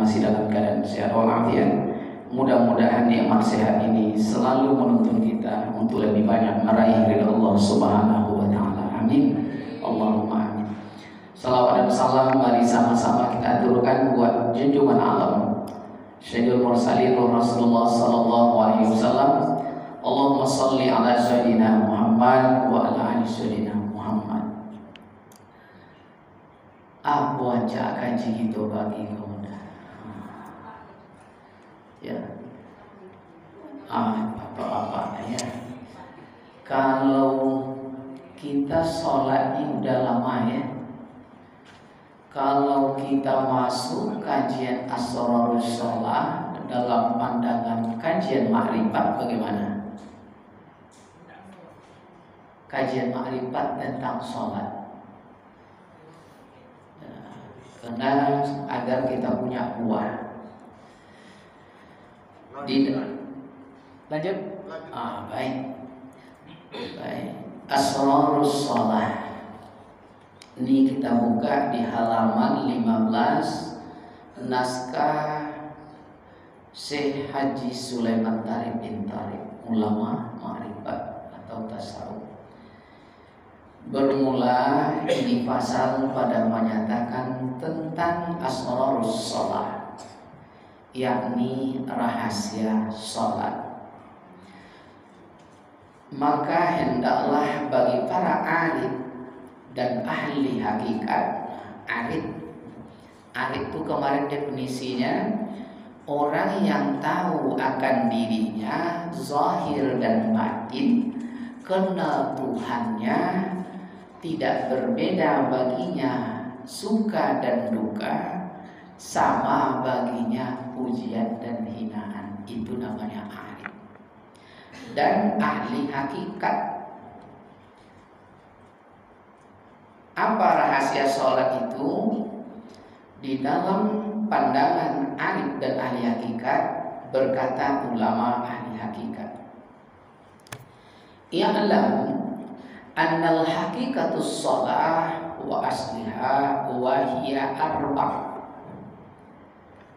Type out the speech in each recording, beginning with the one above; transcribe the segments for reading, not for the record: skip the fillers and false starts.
masih dalam keadaan sehat walafiat. Mudah-mudahan nikmat sehat ini selalu menuntun kita untuk lebih banyak meraih ridha Allah Subhanahu wa taala. Amin. Allahumma amin. Salawat dan salam mari sama-sama kita aturkan buat junjungan alam Sayyidul Mursalin Rasulullah sallallahu alaihi wasallam. Allahumma shalli ala sayyidina Muhammad wa ala ali sayyidina Muhammad. Apa aja kaji gitu bagi kamu. Ya, apa-apa ya. Kalau kita sholat ini udah lama ya. Kalau kita masuk kajian Asrarus Shalah dalam pandangan kajian makrifat bagaimana? Kajian makrifat tentang sholat. Karena agar kita punya kuah. Lanjut. Baik. Asrarus Shalah. Ini kita buka di halaman 15 naskah Syekh Haji Sulaiman Tariq bin Tariq, ulama makrifat atau tasawuf. Bermula ini pasal pada menyatakan tentang Asrarus Shalah, yakni rahasia sholat. Maka hendaklah bagi para arif dan ahli hakikat. Arif itu kemarin definisinya orang yang tahu akan dirinya zahir dan batin, kenal Tuhannya, tidak berbeda baginya suka dan duka, sama baginya pujian dan hinaan. Itu namanya arif. Dan ahli hakikat. Apa rahasia sholat itu? Di dalam pandangan arif dan ahli hakikat, berkata ulama ahli hakikat, I'lam annal hakikatus sholah wa asliha wa hiya arba'.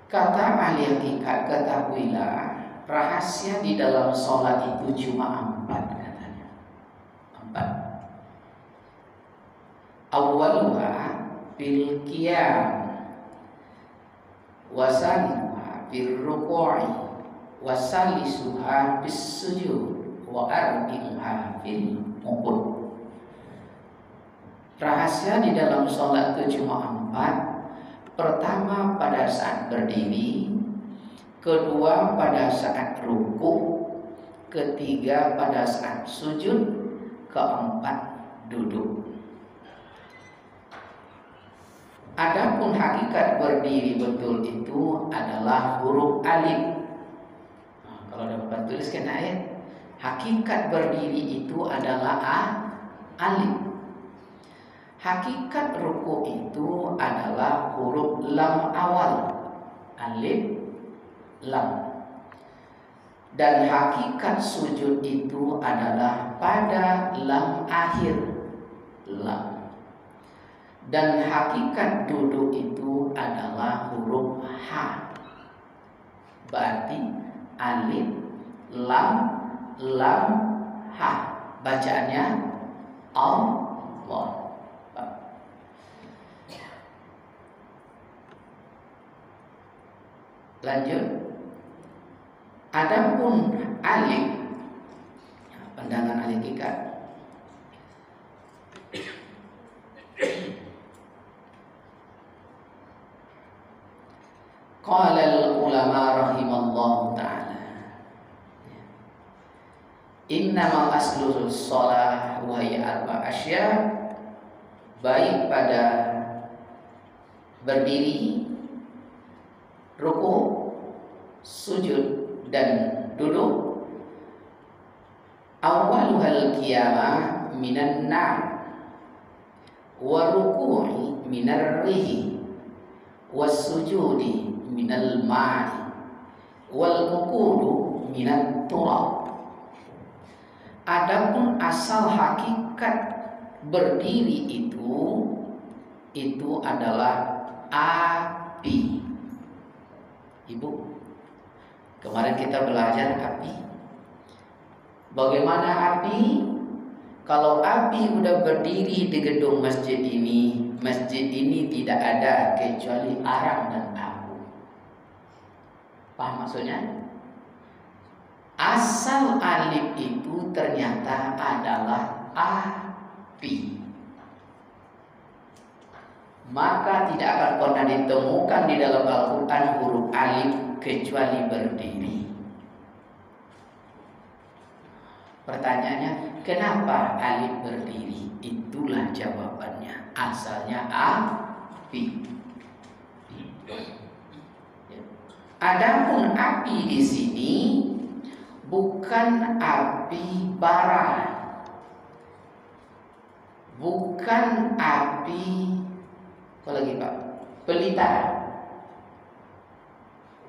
Kata ahli hakikat, ketahuilah rahasia di dalam sholat itu cuma 4 katanya. 4. Awwaluha bil qiyam, wasalisuha bil ruku'i, wasalisuha bis sujud, wa arbi'uha fil uqud. Rahasia di dalam sholat itu cuma 4. Pertama pada saat berdiri, kedua pada saat ruku, ketiga pada saat sujud, keempat duduk. Adapun hakikat berdiri betul itu adalah huruf alif. Kalau dapat tuliskan ayat, hakikat berdiri itu adalah alif. Hakikat ruku itu adalah huruf lam awal, alif lam. Dan hakikat sujud itu adalah pada lam akhir, lam. Dan hakikat duduk itu adalah huruf ha. Berarti alif lam lam ha. Bacaannya Allah. Lanjut. Adapun alif, pandangan alif hakikat, qala al-ulama rahimallahu ta'ala, innamal aslu shalah wa hiya arba' asya. Baik pada berdiri, ruku, sujud dan duduk. Awwaluhal qiyamah minan nar, wa ruku'i minar rihi, was sujudi minal ma'i, wal uqudu minat turab. Adapun asal hakikat berdiri itu adalah api. Ibu, kemarin kita belajar api. Bagaimana api? Kalau api udah berdiri di gedung masjid ini tidak ada kecuali arang dan abu. Paham maksudnya? Asal alif itu ternyata adalah api. Maka tidak akan pernah ditemukan di dalam Al-Quran huruf alif kecuali berdiri. Pertanyaannya, kenapa alif berdiri? Itulah jawabannya. Asalnya api. Adapun api di sini bukan api bara, bukan api apa lagi Pak? Pelita,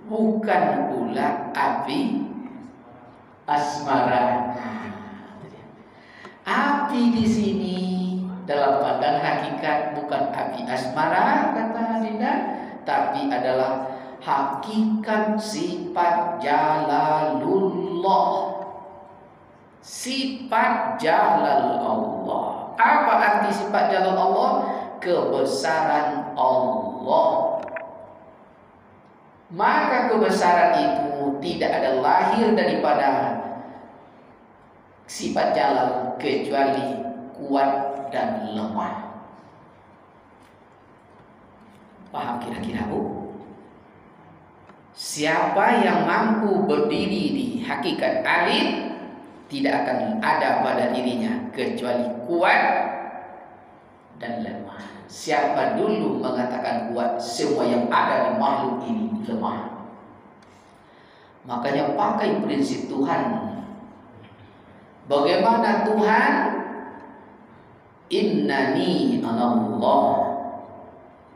bukan pula api asmara. Api di sini dalam pandangan hakikat bukan api asmara kata Dinda, tapi adalah hakikat sifat jalalullah, sifat jalal Allah. Apa arti sifat jalal Allah? Kebesaran Allah. Maka kebesaran itu tidak ada lahir daripada sifat jalal kecuali kuat dan lemah. Paham kira-kira Bu? Siapa yang mampu berdiri di hakikat alif tidak akan ada pada dirinya kecuali kuat dan lemah. Siapa dulu mengatakan kuat, semua yang ada di makhluk ini lemah. Makanya pakai prinsip Tuhan. Bagaimana Tuhan? Innani anallah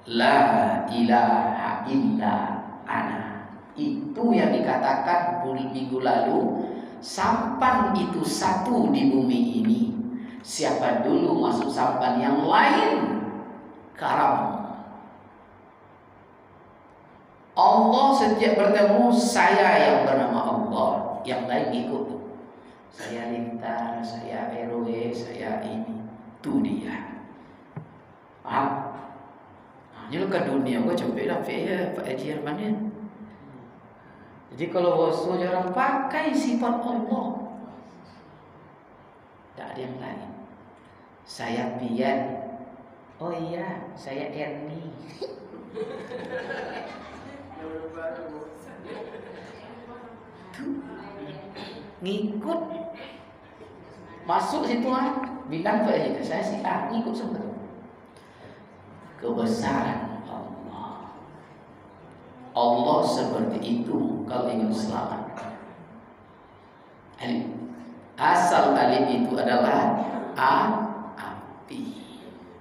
la ilaha illa ana. Itu yang dikatakan minggu lalu. Sampan itu satu di bumi ini. Siapa dulu masuk sampan yang lain, karam. Allah setiap bertemu, saya yang bernama Allah, yang lain ikut. Saya Lintar, saya RW, saya ini. Itu dia. Paham? Hanya ke dunia gua coba lah Pak Haji Armannya. Jadi kalau bosnya jarang pakai sifat Allah, tak ada yang lain. Saya Pian. Oh iya, saya Erni. Ngikut masuk situ bilang Pak Haji, saya si A, ngikut semua. Kebesaran Allah. Allah seperti itu kalau ingin selamat. Alif. Asal alif itu adalah api.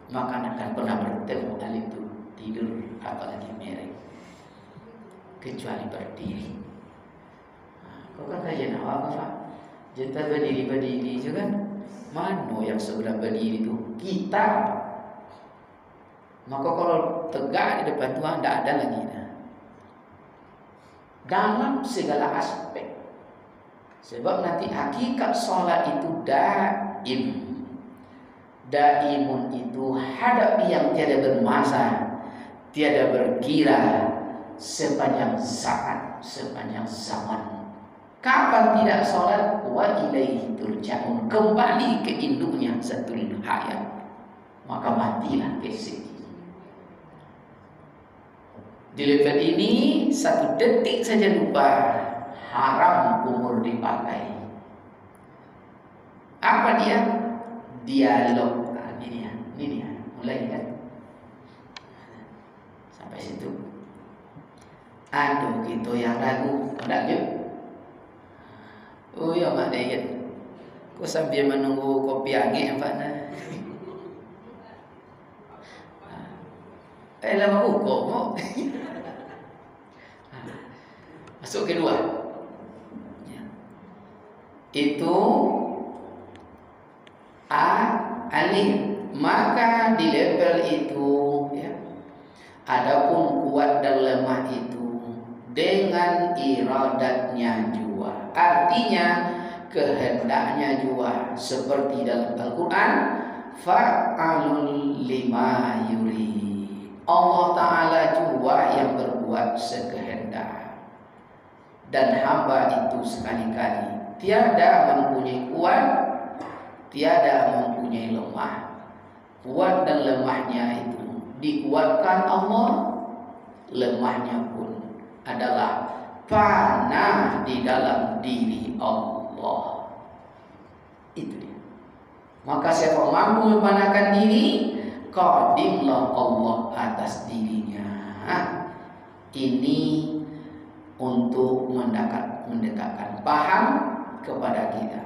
Maka akan pernah bertemu alif itu tidur apalagi merek. Kecuali berdiri. Kau kan kajian apa Pak? Jenta berdiri itu kan. Mana yang sebelah berdiri itu? Kita. Maka kalau tegak di depan Tuhan tidak ada lagi. Dalam segala aspek. Sebab nanti hakikat sholat itu daim. Daimun itu hadapi yang tiada bermasa, tiada berkira, sepanjang saat, sepanjang zaman. Kapan tidak sholat? Wa ilaihi turja'un. Kembali ke induknya satul hayat. Maka matilah ke sini. Di level ini 1 detik saja lupa, haram umur dipakai. Apa dia? Dialog. Nah, ini dia. Mulai kan? Sampai situ. Aduh, gitu yang ragu. Enggak yuk. Oh ya Mak Dayat. Kok sambil menunggu kopi angin Pak nah. Lama hukum kok. Masuk kedua. Ya. Itu alif. Maka di level itu ya, adapun kuat dan lemah itu dengan iradatnya jua. Artinya kehendaknya jua, seperti dalam Al-Quran, fa'alul lima yuri. Allah Ta'ala jua yang berbuat sekehendak. Dan hamba itu sekali-kali tiada mempunyai kuat, tiada mempunyai lemah. Kuat dan lemahnya itu dikuatkan Allah, lemahnya pun adalah fana di dalam diri Allah. Itu dia. Maka siapa mampu memanakan diri, qadimlah Allah atas dirinya. Ini untuk mendekatkan paham kepada kita.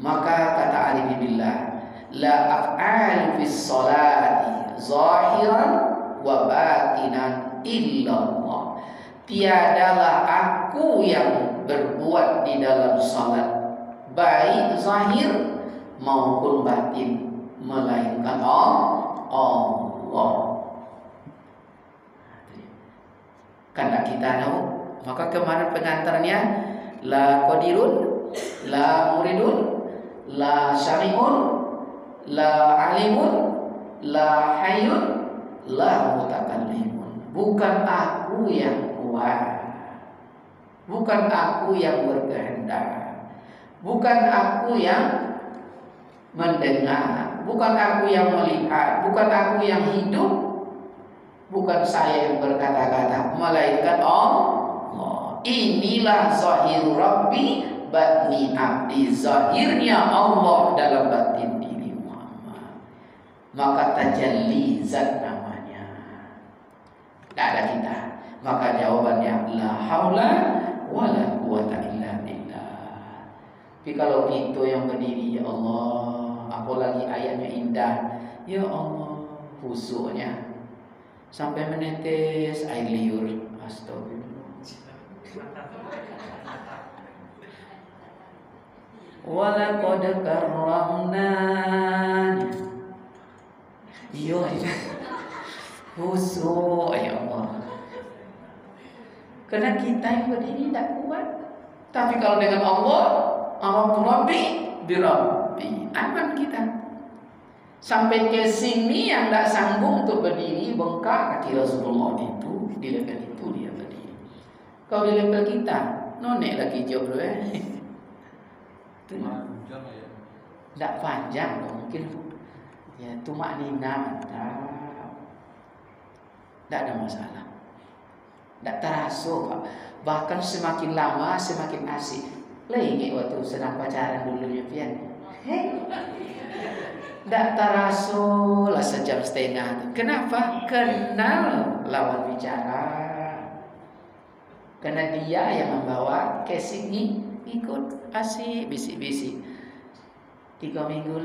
Maka kata alim billah, la af'al fis salati zahiran wa batinan illallah. Tiadalah aku yang berbuat di dalam salat, baik zahir maupun batin, melainkan Allah. Karena kita tahu, maka kemarin pengantarnya la qadirun, la muridun, la syari'un, la alimun, la hayyun, la mutakallimun. Bukan aku yang kuat, bukan aku yang berkehendak, bukan aku yang mendengar, bukan aku yang melihat, bukan aku yang hidup, bukan saya yang berkata-kata, melainkan Allah. Inilah zahir Rabbi batni abdi, zahirnya Allah dalam batin diri Muhammad. Maka tajalli zat namanya. Tidak ada kita. Maka jawabannya la haula wala quwata illa billah. Tapi kalau kita yang berdiri, ya Allah, apalagi ayatnya indah, ya Allah, khusuknya sampai menetes air liur. Astagfirullah. Walaqad karramna. Yo, khusyuk ya Allah. Karena kita yang berdiri tidak kuat. Tapi kalau dengan Allah, Rabbi birabbi, aman kita. Sampai ke sini yang tidak sanggup untuk berdiri, bengkak kaki Rasulullah itu, di level itu dia berdiri. Kalau di level kita, nonek lagi jauh bro ya. Tidak panjang mungkin ya, tumak nina tidak ada masalah, tidak terasa Pak. Bahkan semakin lama semakin asik. Lagi waktu sedang pacaran dulunya pian, tidak terasa lah sejam setengah. Kenapa? Kenal lawan bicara, karena dia yang membawa ke sini, ikut asik bisik-bisik. 3 minggu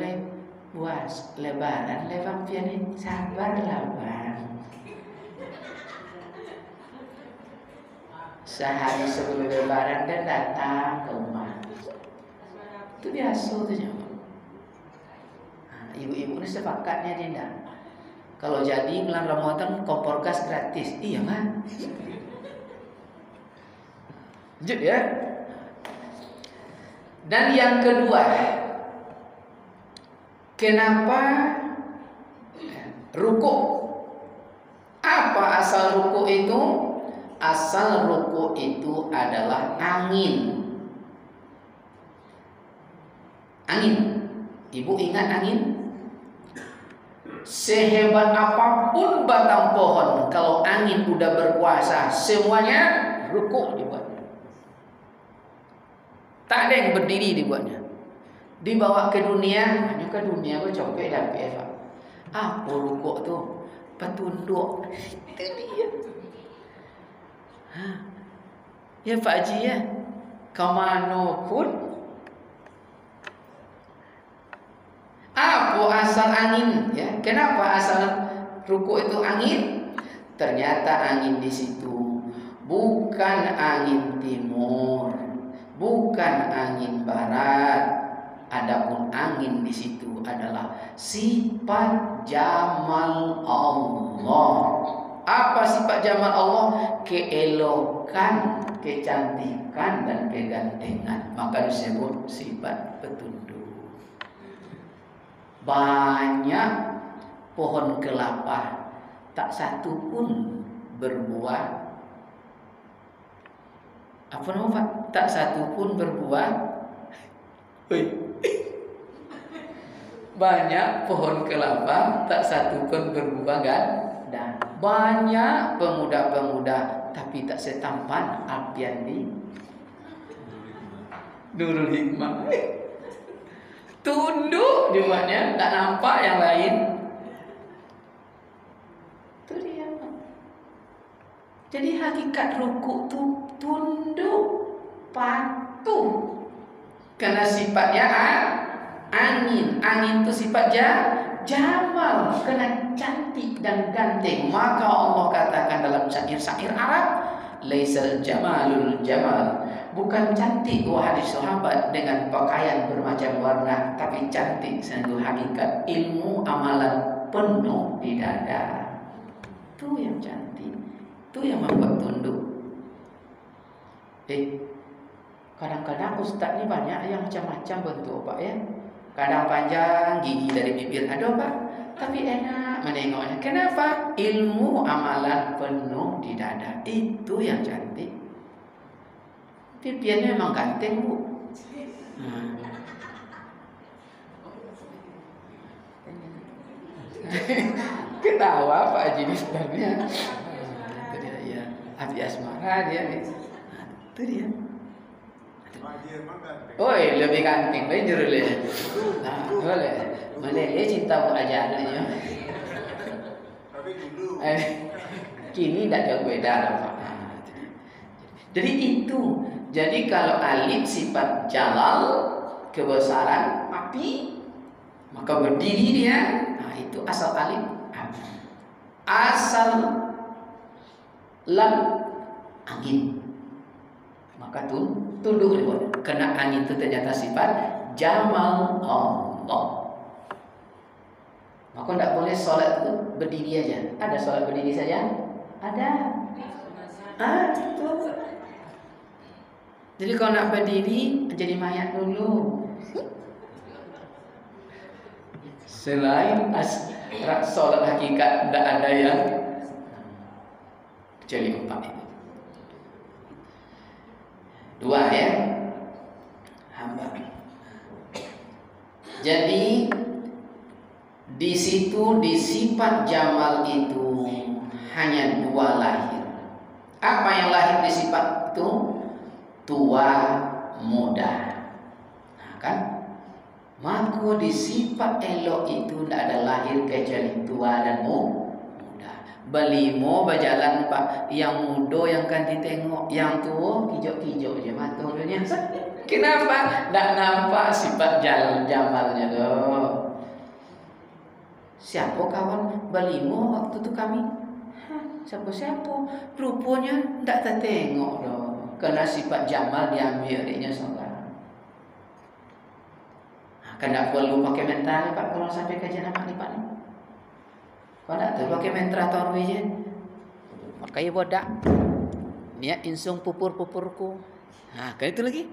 puas lebaran lewat pianin, sabarlah bang. Sehari sebelum lebaran dan datang ke rumah. Itu biasa tuh nyaman. Ibu-ibu ini sepakatnya dia. Kalau jadi bulan Ramadan kompor gas gratis, iya kan? Lanjut ya. Dan yang kedua, kenapa ruku? Apa asal ruku itu? Asal ruku itu adalah angin. Angin. Ibu ingat angin? Sehebat apapun batang pohon, kalau angin udah berkuasa, semuanya ruku dibuat. Tak ada yang berdiri dibuatnya. Dibawa ke dunia, hanya ke dunia gue copet dan PFA. Apa rukuk tuh? Petunduk. Itu dia. Ya Pak Haji ya, kemana pun. Apa asal angin? Ya, kenapa asal rukuk itu angin? Ternyata angin di situ bukan angin timur, bukan angin barat. Adapun angin di situ adalah sifat jamal Allah. Apa sifat jamal Allah? Keelokan, kecantikan, dan kegantengan. Maka disebut sifat petunduk. Banyak pohon kelapa, tak satu pun berbuah. Apa nama Pak? Tak satu pun berbuah. Banyak pohon kelapa, tak satu pun berbuah kan? Dan banyak pemuda-pemuda, tapi tak setampan Alfian di Nurul Hikmah. Tunduk jumlahnya, tak nampak yang lain. Itu dia. Jadi hakikat rukuk itu tunduk, patuh. Karena sifatnya angin. Angin itu sifat jamal, kena cantik dan ganteng. Maka Allah katakan dalam syair-syair Arab, laisal jamalul jamal. Bukan cantik wahai sahabat dengan pakaian bermacam warna, tapi cantik sungguh hakikat ilmu amalan penuh di dada. Itu yang cantik, itu yang membuat tunduk. Kadang-kadang ustaz ni banyak yang macam-macam bentuk Pak ya. Kadang panjang gigi dari bibir ada Pak, tapi enak menengoknya. Kenapa? Ilmu amalan penuh di dada. Itu yang cantik. Pipiannya memang ganteng Bu. Ketawa Pak Haji ini sebenarnya. Itu dia ya. Hati asmara dia nih. Itu dia. Oi, lebih ganteng banjur le. Nah, boleh. Meleleh cinta aja anaknya. Tapi dulu. Kini tidak jauh beda Pak. Jadi itu. Jadi kalau alif sifat jalal, kebesaran, api, maka berdiri dia. Nah, itu asal alif. Asal lam angin. Maka tunduk karena angin itu ternyata sifat jamal Allah. Maka tidak boleh sholat itu berdiri aja. Ada sholat berdiri saja? Ada. Itu. Jadi kalau nak berdiri jadi mayat dulu. Selain sholat hakikat tidak ada yang kecuali 4 itu. 2 ya. Hamba. Jadi di situ di sifat jamal itu hanya 2 lahir. Apa yang lahir di sifat itu? Tua, muda. Nah, kan? Maka di sifat elok itu tidak ada lahir kecuali tua dan muda. Belimo berjalan Pak, yang muda yang kan ditengok, yang tua kijok-kijok je mata dunia. Kenapa? Tak nampak sifat jamalnya doh. Siapa kawan belimo waktu tu kami? Siapa-siapa? Rupanya tak tertengok doh. Karena sifat jamal diambil adiknya saudara. Kan tak perlu pakai mental Pak kalau sampai kajian amak ni Pak ni. Kalau tak perlu pakai mental atau je. Pakai bodak. Niat insung pupur-pupurku. Kan itu lagi.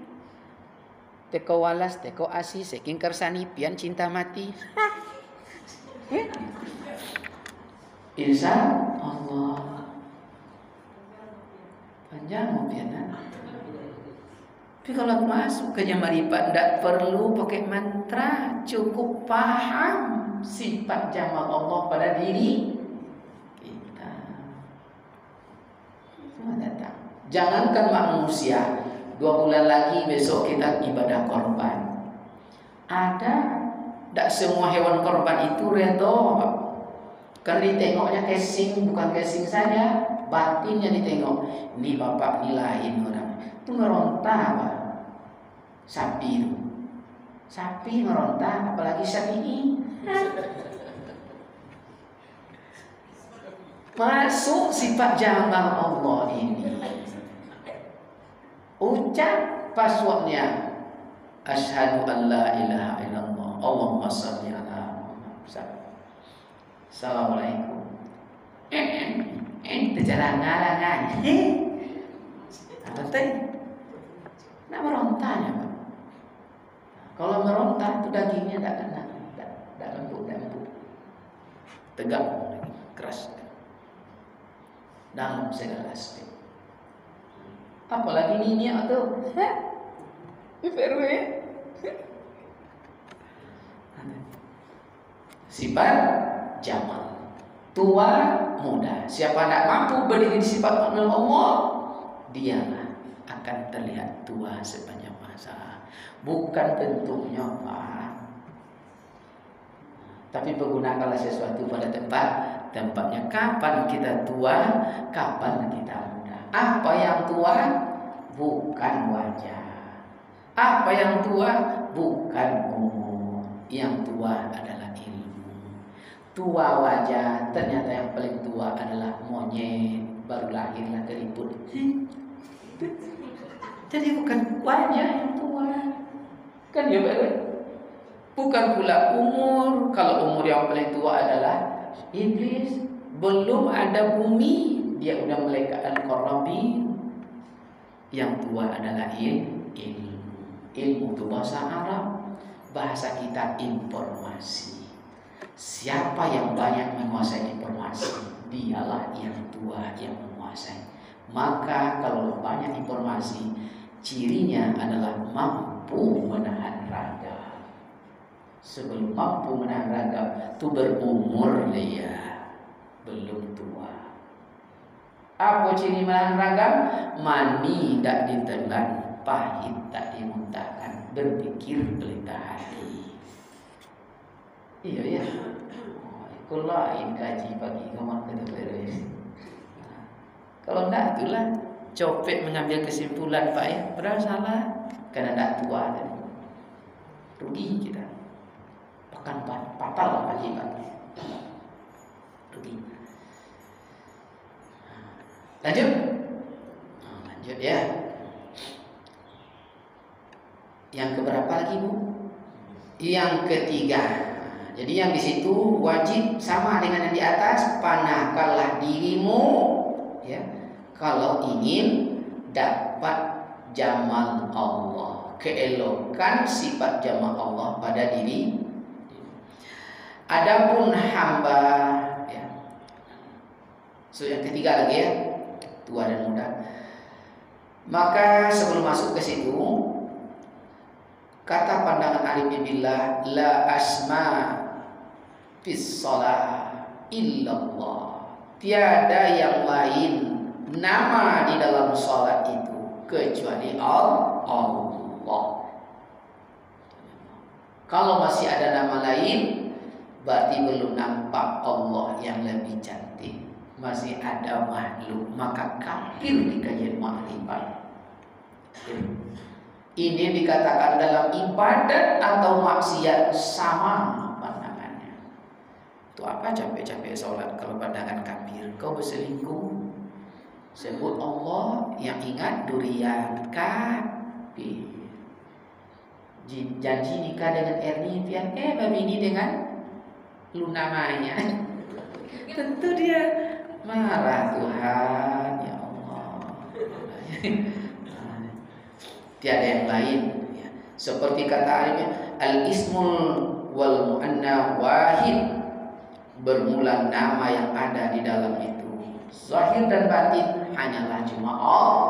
Teko walas, teko asi, saking kersani, pian cinta mati. Insya Allah. Panjang mau piana. Tapi kalau masuk ke jamaripat tidak perlu pakai mantra, cukup paham sifat jamal Allah pada diri kita. Semua datang. Jangankan manusia, 2 bulan lagi besok kita ibadah korban. Ada, tidak semua hewan korban itu redha. Karena ditengoknya casing, bukan casing saja, batinnya ditengok. Ini bapak, ini lain orang. Itu meronta Pak. Sapi itu. Sapi meronta, apalagi sapi ini. Masuk sifat jamal Allah ini. Ucap passwordnya. Asyhadu an la ilaha illallah. Allahumma shalli ala Muhammad. Assalamualaikum. Itu cara ngalangan. Betul. Nak merontanya, Pak. Kalau meronta itu dagingnya tidak kena, tidak lembut. Tegak, keras. Dalam segala aspek. Apalagi ini atau sifat jamal, tua muda. Siapa tidak mampu berdiri di sifat Allah, dialah akan terlihat tua sepanjang masa. Bukan bentuknya, Pak, tapi pergunakanlah sesuatu pada tempatnya. Kapan kita tua, kapan kita muda. Apa yang tua bukan wajah. Apa yang tua bukan umur. Yang tua adalah ilmu. Tua wajah, ternyata yang paling tua adalah monyet, baru lahirlah keriput. Jadi bukan wajah yang tua, kan ya Pak? Bukan pula umur. Kalau umur yang paling tua adalah iblis, belum ada bumi dia udah malaikat al-qarrabin. Yang tua adalah ilmu. Ilmu itu bahasa Arab, bahasa kita informasi. Siapa yang banyak menguasai informasi, dialah yang tua yang menguasai. Maka kalau banyak informasi, cirinya adalah mampu menahan raga. Sebelum mampu menahan raga itu berumur dia, belum tua. Apa ciri menahan raga? Mani tak ditelan, pahit tak dimuntahkan, berpikir pelita hati. Iya ya. Ikut lain kaji pagi kawan kata beres. Kalau enggak itulah copet mengambil kesimpulan Pak ya, padahal salah karena enggak tua tadi. Rugi kita. Bahkan fatal akibatnya. Rugi. Lanjut. Lanjut ya. Yang keberapa lagi Bu? Yang ketiga. Jadi yang di situ wajib sama dengan yang di atas, panahkanlah dirimu ya kalau ingin dapat jamal Allah, keelokan sifat jamal Allah pada diri. Adapun hamba ya. So yang ketiga lagi ya, tua dan muda. Maka sebelum masuk ke situ, kata pandangan alim billah, la asma fis shalah illallah. Tiada yang lain nama di dalam salat itu kecuali Allah. Kalau masih ada nama lain, berarti belum nampak Allah yang lebih cantik. Masih ada makhluk, maka kafir di kajian makrifat. Ini dikatakan dalam ibadat atau maksiat sama pandangannya. Itu apa capek-capek sholat kalau pandangan kafir? Kau berselingkuh, sebut Allah yang ingat durian, kafir. Janji nikah dengan Erni Pian, babi ini dengan Luna Maya. Tentu dia marah, Tuhan ya Allah. Tiada yang lain ya. Seperti kata alimnya, al-ismul wal mu'anna wahid, bermula nama yang ada di dalam itu. Zahir dan batin hanyalah cuma Allah.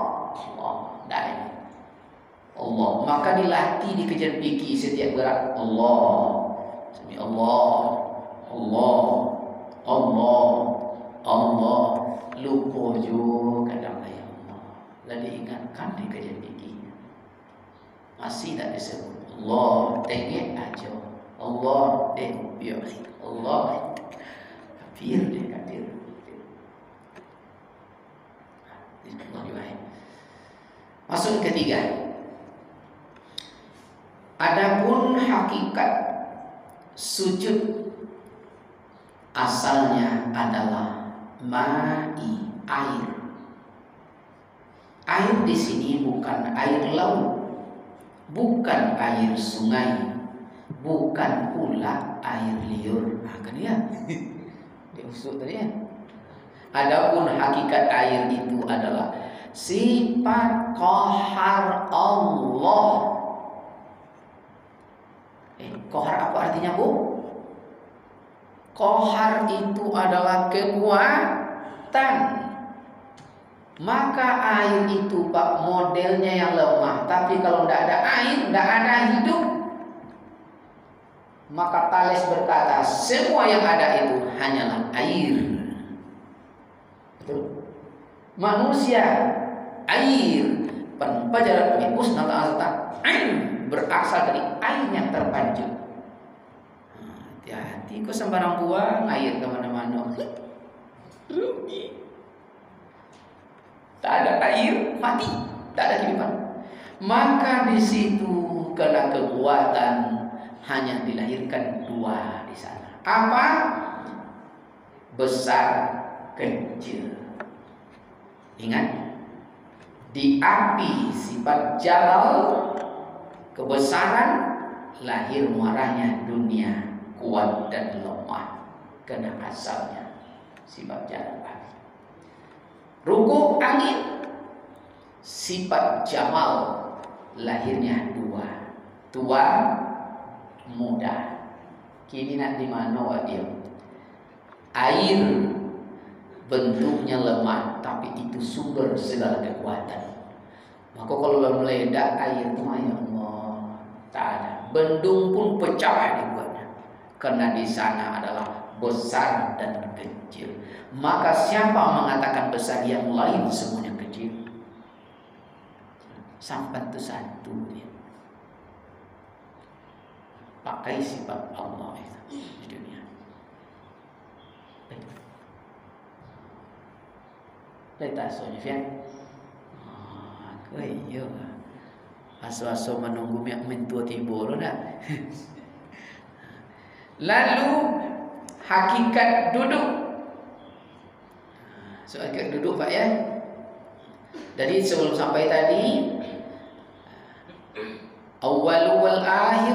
Allah. Maka dilatih di kajian fikih setiap gerak Allah. Sami Allah. Allah. Allah. Allah. Lupa juga kadang ya Allah. Lalu diingatkan di kajian fikih. Masih tak disebut Allah, tengok aja Allah, biar Allah kafir dia kafir. Masuk ketiga. Adapun hakikat sujud asalnya adalah ma'i, air. Air di sini bukan air laut, bukan air sungai, bukan pula air liur. Kan ya? Diusuk tadi ya. Adapun hakikat air itu adalah sifat qahar Allah. Qahar apa artinya, Bu? Qahar itu adalah kekuatan. Maka air itu Pak modelnya yang lemah, tapi kalau tidak ada air, tidak ada hidup. Maka Thales berkata, semua yang ada itu hanyalah air. Betul? Manusia air, penpajaran min usnat air berasal dari air yang terpanjur. Hati-hati kok sembarang buang air kemana-mana. Rugi. Tak ada air, mati, tak ada kehidupan. Maka di situ karena kekuatan hanya dilahirkan dua di sana. Apa? Besar, kecil. Ingat, di api sifat jalal, kebesaran, lahir muaranya dunia, kuat dan lemah. Karena asalnya sifat jalal. Ruku angin, sifat jamal, lahirnya dua, tua, muda. Kini nak di mana dia? Air bentuknya lemah, tapi itu sumber segala kekuatan. Maka kalau meledak air, ya Allah, tak ada. Bendung pun pecah dibuatnya, karena di sana adalah besar dan kecil. Maka siapa mengatakan besar, yang lain semuanya kecil. Sampai itu satu dia. Pakai sifat Allah itu di dunia. Letak soalnya, iya. Aso-aso menunggu miak mentua tiba loh dah. Lalu hakikat duduk. Soal duduk Pak ya. Jadi sebelum sampai tadi awal wal akhir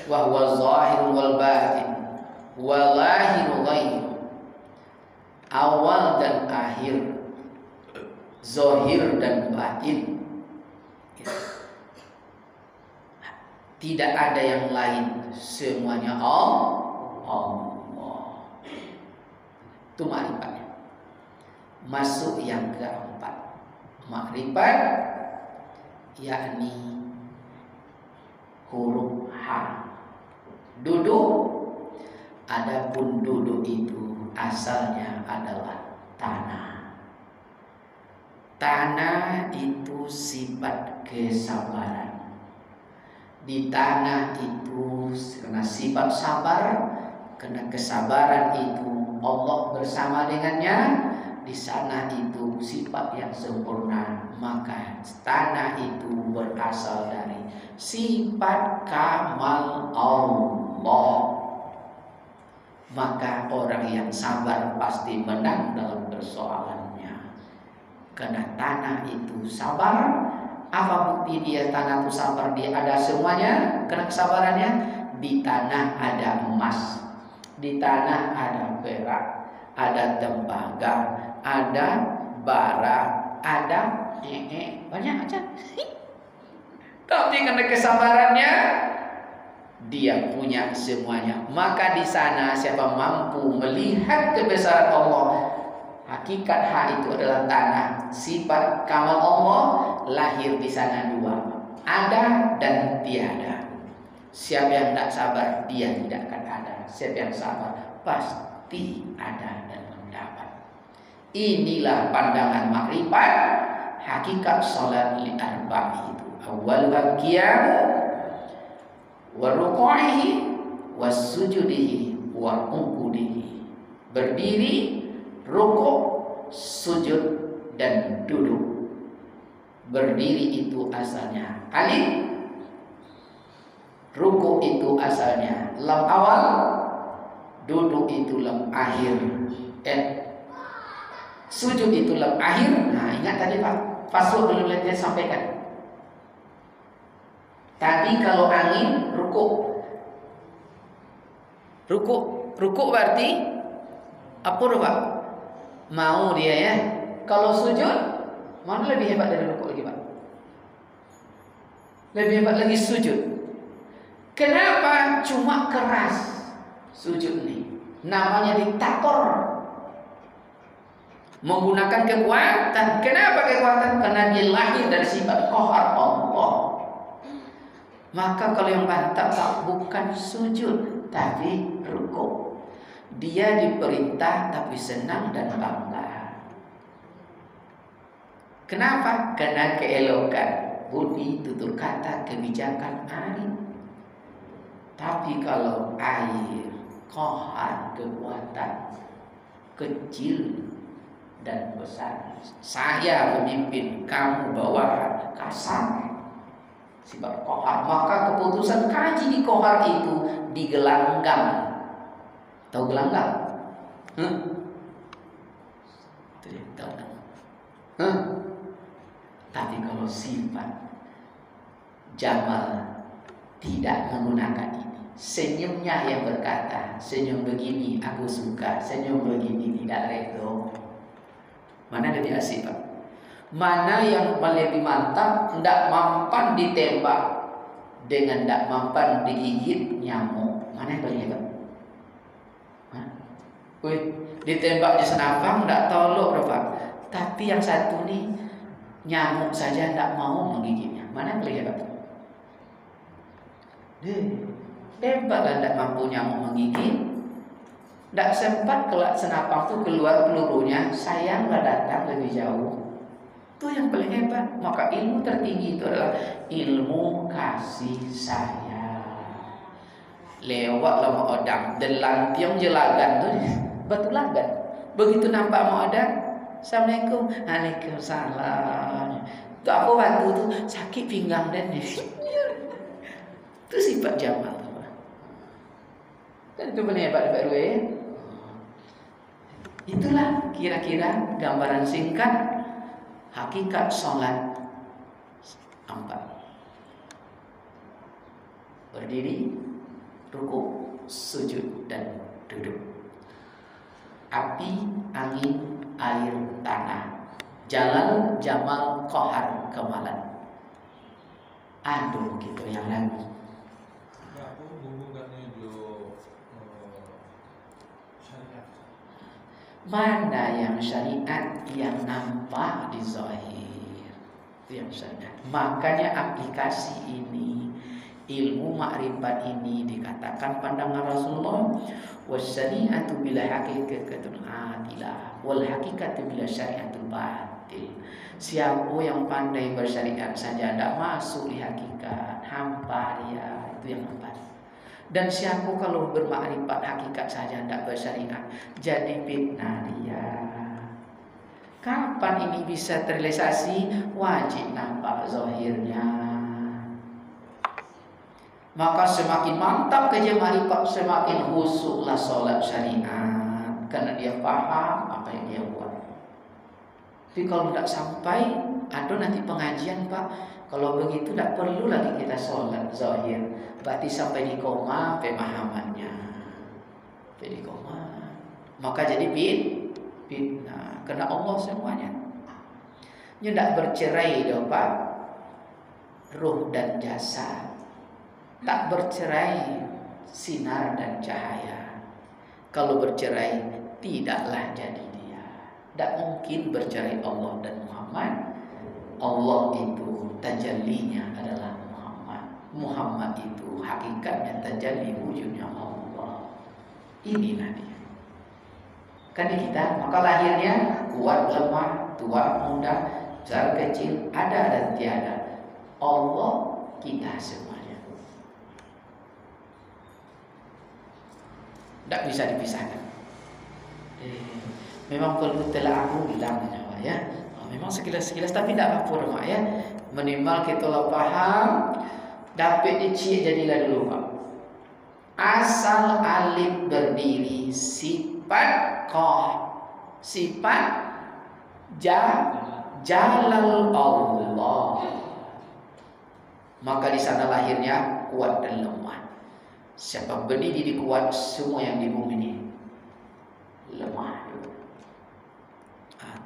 wa huwa zahir wal batin wa lahir ghair. Awal dan akhir, zahir dan batin. Tidak ada yang lain, semuanya Allah. Itu ma'rifatnya. Masuk yang keempat, ma'rifat, yakni huruf H. Duduk. Adapun duduk itu asalnya adalah tanah. Tanah itu sifat kesabaran. Di tanah itu karena sifat sabar, karena kesabaran itu Allah bersama dengannya. Di sana itu sifat yang sempurna. Maka tanah itu berasal dari sifat kamal Allah. Maka orang yang sabar pasti menang dalam persoalannya, karena tanah itu sabar. Apa bukti dia tanah itu sabar? Dia ada semuanya karena kesabarannya. Di tanah ada emas, di tanah ada perak, ada tembaga, ada bara, ada banyak aja. Tapi karena kesabarannya, dia punya semuanya. Maka di sana siapa mampu melihat kebesaran Allah, hakikat hak itu adalah tanah, sifat kamal Allah, lahir di sana dua, ada dan tiada. Siapa yang tidak sabar, dia tidak akan ada. Siapa yang sabar, pasti ada dan mendapat. Inilah pandangan makrifat hakikat salat li arba'i itu. Awal qiyam wa ruku'ihi wa sujudihi wa uqudihi. Berdiri, rukuk, sujud dan duduk. Berdiri itu asalnya alif, rukuk itu asalnya lam awal, duduk itu lam akhir, sujud itu lam akhir. Nah, ingat tadi Pak Faswa belum lihatnya sampaikan. Tadi kalau angin rukuk berarti Apa Pak? Mau dia ya. Kalau sujud, mana lebih hebat dari rukuk lagi Pak? Lebih hebat lagi sujud. Kenapa? Cuma keras sujud nih. Namanya diktator. Menggunakan kekuatan. Kenapa kekuatan? Karena dia lahir dari sifat qahar Allah. Maka kalau yang bantah Pak, bukan sujud tapi rukuk. Dia diperintah tapi senang dan bangga. Kenapa? Karena keelokan budi, tutur kata, kebijakan arif. Tapi kalau air, qahar, kekuatan kecil dan besar. Saya pemimpin, kamu bawahan, kasar. Sifat qahar. Maka keputusan kaji di qahar itu digelanggang. Tahu gelanggang? Itu dia, tahu tak? Tapi kalau sifat Jamal tidak menggunakan ini. Senyumnya yang berkata, senyum begini aku suka, senyum begini tidak redo. Mana lebih asik Pak? Mana yang lebih mantap? Tidak mampan ditembak dengan tidak mampan digigit nyamuk. Mana yang paling hebat? Wih, ditembak di senapang tidak tolok berapa. Tapi yang satu nih nyamuk saja tidak mau menggigitnya. Mana yang paling hebat? Hebatlah tidak mampu nyamuk menggigit. Tidak sempat kelak senapang itu keluar pelurunya. Sayanglah datang lebih jauh. Itu yang paling hebat. Maka ilmu tertinggi itu adalah ilmu kasih sayang. Lewat lama odang dan lantiang jelagan tuh batu lagan. Begitu nampak mau odang, Assalamualaikum, Waalaikumsalam. Itu apa batu tuh sakit pinggang dan itu sifat Jamal. Kan itu paling hebat Pak Rue. Itulah kira-kira gambaran singkat hakikat sholat 4. Berdiri, rukuk, sujud, dan duduk. Api, angin, air, tanah. Jalal, Jamal, Qahar, Kemalan. Aduh gitu yang lagu. Mana yang syariat yang nampak di zahir, itu yang syariat. Makanya aplikasi ini, ilmu makrifat ini dikatakan pandangan Rasulullah, wasyari'atu bila haqiqatun adilah wal haqiqatu bila syari'atul batil. Siapa yang pandai bersyariat saja tidak masuk di hakikat, hampa dia, itu yang nampak. Dan siapa kalau bermakrifat hakikat saja tidak bersyariat, jadi fitnah dia. Kapan ini bisa terrealisasi? Wajib nampak zahirnya. Maka semakin mantap kerja makrifat, semakin khusyuklah solat syariat, karena dia paham apa yang dia buat. Tapi kalau tidak sampai, ada nanti pengajian Pak. Kalau begitu tidak perlu lagi kita sholat zahir. Berarti sampai di koma pemahamannya. Jadi koma. Maka jadi fitnah. Karena Allah semuanya. Ini tidak bercerai dong Pak. Ruh dan jasad. Tak bercerai sinar dan cahaya. Kalau bercerai tidaklah jadi dia. Tidak mungkin bercerai Allah dan Muhammad. Allah itu tajallinya adalah Muhammad. Muhammad itu hakikatnya tajalli wujudnya Allah. Inilah dia. Kan kita, maka lahirnya kuat, lemah, tua, muda, besar, kecil, ada dan tiada. Allah kita semuanya. Tidak bisa dipisahkan. Memang perlu telah aku bilang ya. Memang sekilas-sekilas tapi tidak apa Mak ya. Minimal kita lah paham, dapat dicik jadilah dulu Pak. Asal alif berdiri sifat sifat jalal Allah. Maka di sana lahirnya kuat dan lemah. Siapa berdiri di kuat, semua yang di bumi ini lemah.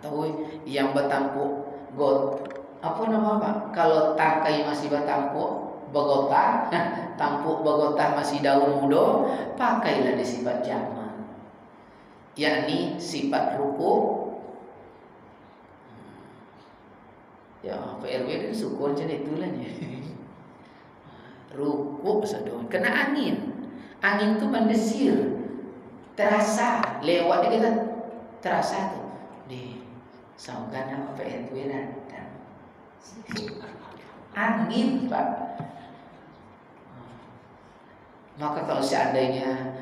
Atau yang bertampuk apa nama Pak? Kalau tangkai masih bertampuk begotah, tampuk begotah masih daun muda, pakailah di sifat jamak, yakni sifat ruku. Ya, PRW kan syukur macam itulah ya. Ruku sedon, kena angin. Angin tu mendesir. Terasa lewat dia kata terasa tu. Di saugana PRW datang. Angin, Pak. Maka kalau seandainya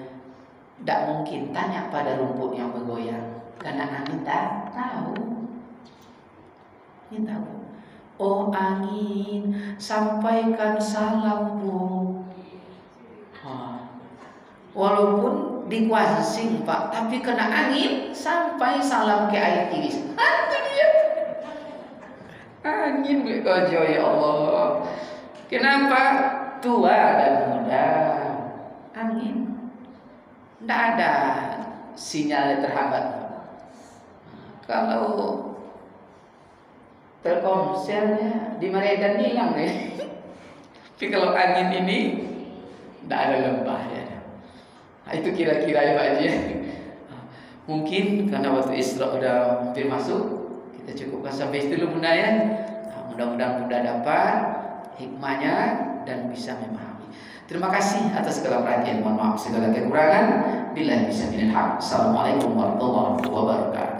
tidak mungkin tanya pada rumput yang bergoyang, karena angin tak tahu. Angin tahu. Oh angin, sampaikan salamku. Walaupun dikuasing Pak, tapi kena angin sampai salam ke air tiris. Itu dia. Angin bekojo ya Allah. Kenapa? Tua dan muda. Angin. Tidak ada sinyal terhambat. Kalau Telkomselnya di Medan hilang ya. Tapi kalau angin ini tidak ada lembah ya. Nah, itu kira-kira ya Pak Haji. Mungkin karena waktu Isra udah hampir masuk, kita cukupkan sampai itu dulu Bunda ya. Nah, mudah-mudahan Bunda dapat hikmahnya dan bisa memahami. Terima kasih atas segala perhatian. Mohon maaf segala kekurangan. Billahi taufiq wal hidayah. Assalamualaikum warahmatullahi wabarakatuh.